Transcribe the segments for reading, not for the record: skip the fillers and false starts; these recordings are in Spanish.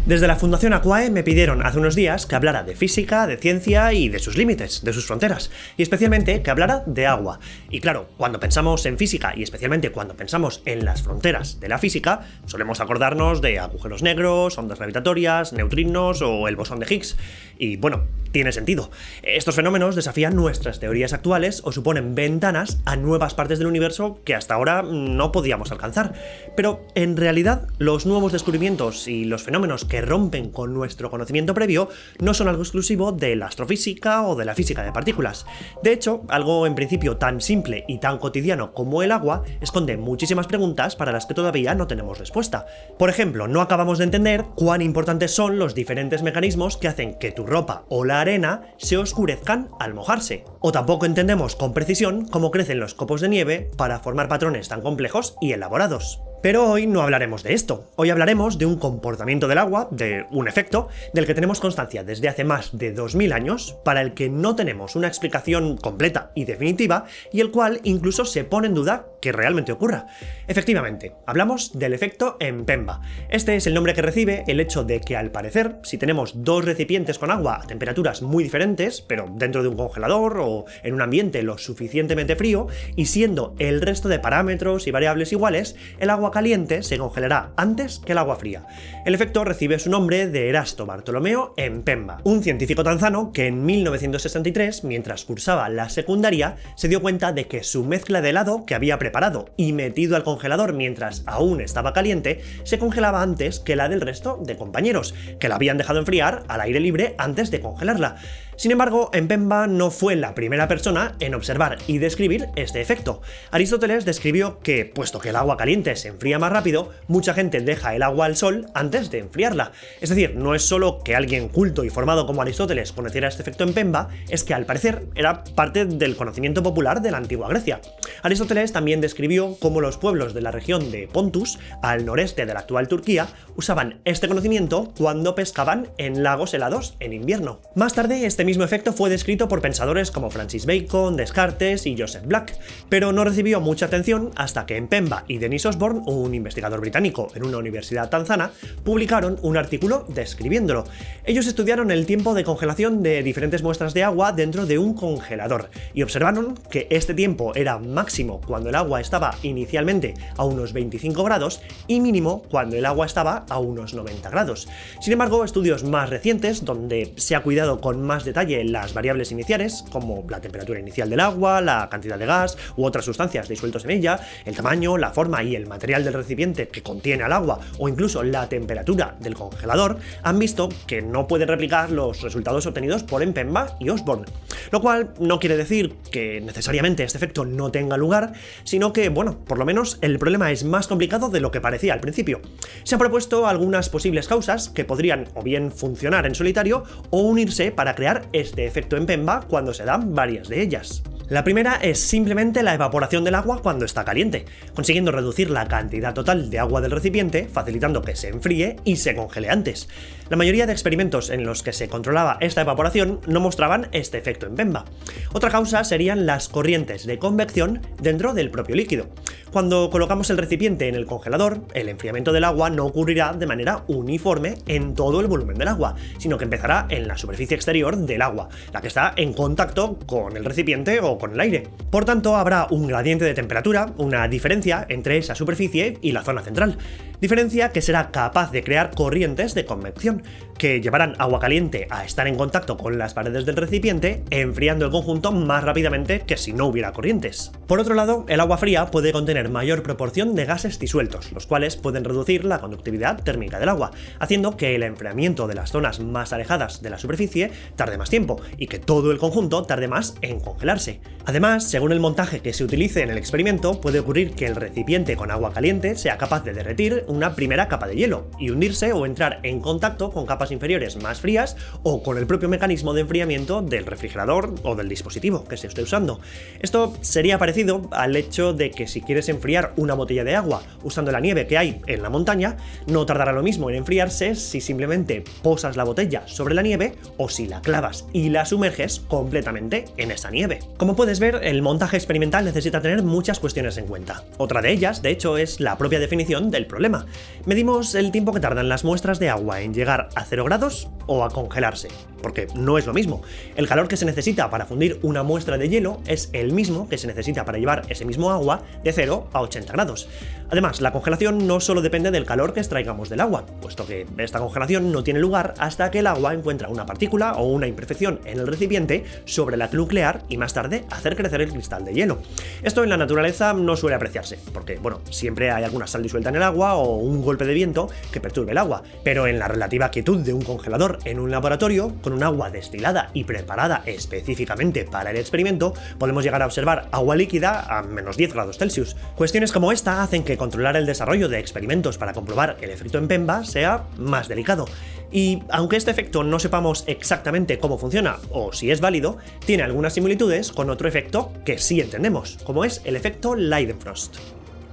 Desde la Fundación Aquae me pidieron hace unos días que hablara de física, de ciencia y de sus límites, de sus fronteras, y especialmente que hablara de agua. Y claro, cuando pensamos en física y especialmente cuando pensamos en las fronteras de la física, solemos acordarnos de agujeros negros, ondas gravitatorias, neutrinos o el bosón de Higgs. Y bueno, tiene sentido. Estos fenómenos desafían nuestras teorías actuales o suponen ventanas a nuevas partes del universo que hasta ahora no podíamos alcanzar. Pero en realidad, los nuevos descubrimientos y los fenómenos que rompen con nuestro conocimiento previo no son algo exclusivo de la astrofísica o de la física de partículas. De hecho, algo en principio tan simple y tan cotidiano como el agua esconde muchísimas preguntas para las que todavía no tenemos respuesta. Por ejemplo, no acabamos de entender cuán importantes son los diferentes mecanismos que hacen que tu ropa o la arena se oscurezcan al mojarse. O tampoco entendemos con precisión cómo crecen los copos de nieve para formar patrones tan complejos y elaborados. Pero hoy no hablaremos de esto. Hoy hablaremos de un comportamiento del agua, de un efecto, del que tenemos constancia desde hace más de 2000 años, para el que no tenemos una explicación completa y definitiva, y el cual incluso se pone en duda que realmente ocurra. Efectivamente, hablamos del efecto Mpemba. Este es el nombre que recibe el hecho de que, al parecer, si tenemos dos recipientes con agua a temperaturas muy diferentes, pero dentro de un congelador o en un ambiente lo suficientemente frío, y siendo el resto de parámetros y variables iguales, el agua caliente se congelará antes que el agua fría. El efecto recibe su nombre de Erasto Bartolomeo Mpemba, un científico tanzano que en 1963, mientras cursaba la secundaria, se dio cuenta de que su mezcla de helado que había preparado y metido al congelador mientras aún estaba caliente se congelaba antes que la del resto de compañeros, que la habían dejado enfriar al aire libre antes de congelarla. Sin embargo, Mpemba no fue la primera persona en observar y describir este efecto. Aristóteles describió que, puesto que el agua caliente se enfría más rápido, mucha gente deja el agua al sol antes de enfriarla. Es decir, no es solo que alguien culto y formado como Aristóteles conociera este efecto Mpemba, es que al parecer era parte del conocimiento popular de la antigua Grecia. Aristóteles también describió cómo los pueblos de la región de Pontus, al noreste de la actual Turquía, usaban este conocimiento cuando pescaban en lagos helados en invierno. Más tarde, este mismo efecto fue descrito por pensadores como Francis Bacon, Descartes y Joseph Black, pero no recibió mucha atención hasta que Mpemba y Dennis Osborne, un investigador británico en una universidad tanzana, publicaron un artículo describiéndolo. Ellos estudiaron el tiempo de congelación de diferentes muestras de agua dentro de un congelador y observaron que este tiempo era máximo cuando el agua estaba inicialmente a unos 25 grados y mínimo cuando el agua estaba a unos 90 grados. Sin embargo, estudios más recientes, donde se ha cuidado con más detalle las variables iniciales, como la temperatura inicial del agua, la cantidad de gas u otras sustancias disueltos en ella, el tamaño, la forma y el material del recipiente que contiene el agua o incluso la temperatura del congelador, han visto que no pueden replicar los resultados obtenidos por Mpemba y Osborne. Lo cual no quiere decir que necesariamente este efecto no tenga lugar, sino que, bueno, por lo menos el problema es más complicado de lo que parecía al principio. Se han propuesto algunas posibles causas que podrían o bien funcionar en solitario o unirse para crear este efecto Mpemba cuando se dan varias de ellas. La primera es simplemente la evaporación del agua cuando está caliente, consiguiendo reducir la cantidad total de agua del recipiente, facilitando que se enfríe y se congele antes. La mayoría de experimentos en los que se controlaba esta evaporación no mostraban este efecto Mpemba. Otra causa serían las corrientes de convección dentro del propio líquido. Cuando colocamos el recipiente en el congelador, el enfriamiento del agua no ocurrirá de manera uniforme en todo el volumen del agua, sino que empezará en la superficie exterior del agua, la que está en contacto con el recipiente o con el aire. Por tanto, habrá un gradiente de temperatura, una diferencia entre esa superficie y la zona central. Diferencia que será capaz de crear corrientes de convección, que llevarán agua caliente a estar en contacto con las paredes del recipiente, enfriando el conjunto más rápidamente que si no hubiera corrientes. Por otro lado, el agua fría puede contener mayor proporción de gases disueltos, los cuales pueden reducir la conductividad térmica del agua, haciendo que el enfriamiento de las zonas más alejadas de la superficie tarde más tiempo y que todo el conjunto tarde más en congelarse. Además, según el montaje que se utilice en el experimento, puede ocurrir que el recipiente con agua caliente sea capaz de derretir una primera capa de hielo y hundirse o entrar en contacto con capas inferiores más frías o con el propio mecanismo de enfriamiento del refrigerador o del dispositivo que se esté usando. Esto sería parecido al hecho de que si quieres enfriar una botella de agua usando la nieve que hay en la montaña, no tardará lo mismo en enfriarse si simplemente posas la botella sobre la nieve o si la clavas y la sumerges completamente en esa nieve. Como puedes ver, el montaje experimental necesita tener muchas cuestiones en cuenta. Otra de ellas, de hecho, es la propia definición del problema. problema. Medimos el tiempo que tardan las muestras de agua en llegar a 0 grados o a congelarse, porque no es lo mismo. El calor que se necesita para fundir una muestra de hielo es el mismo que se necesita para llevar ese mismo agua de 0 a 80 grados. Además, la congelación no solo depende del calor que extraigamos del agua, puesto que esta congelación no tiene lugar hasta que el agua encuentra una partícula o una imperfección en el recipiente sobre la que nuclear y más tarde hacer crecer el cristal de hielo. Esto en la naturaleza no suele apreciarse, porque, bueno, siempre hay alguna sal disuelta en el agua o un golpe de viento que perturbe el agua, pero en la relativa quietud de un congelador en un laboratorio, con un agua destilada y preparada específicamente para el experimento, podemos llegar a observar agua líquida a menos 10 grados Celsius. Cuestiones como esta hacen que controlar el desarrollo de experimentos para comprobar el efecto en PEMBA sea más delicado. Y aunque este efecto no sepamos exactamente cómo funciona o si es válido, tiene algunas similitudes con otro efecto que sí entendemos, como es el efecto Leidenfrost.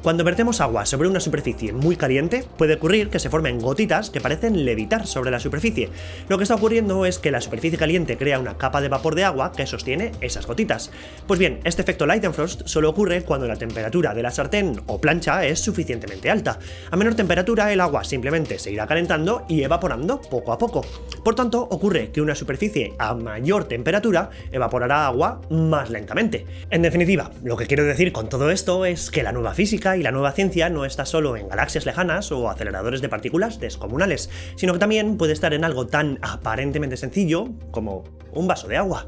Cuando vertemos agua sobre una superficie muy caliente, puede ocurrir que se formen gotitas que parecen levitar sobre la superficie. Lo que está ocurriendo es que la superficie caliente crea una capa de vapor de agua que sostiene esas gotitas. Pues bien, este efecto Leidenfrost solo ocurre cuando la temperatura de la sartén o plancha es suficientemente alta. A menor temperatura, el agua simplemente se irá calentando y evaporando poco a poco. Por tanto, ocurre que una superficie a mayor temperatura evaporará agua más lentamente. En definitiva, lo que quiero decir con todo esto es que la nueva física y la nueva ciencia no está solo en galaxias lejanas o aceleradores de partículas descomunales, sino que también puede estar en algo tan aparentemente sencillo como un vaso de agua.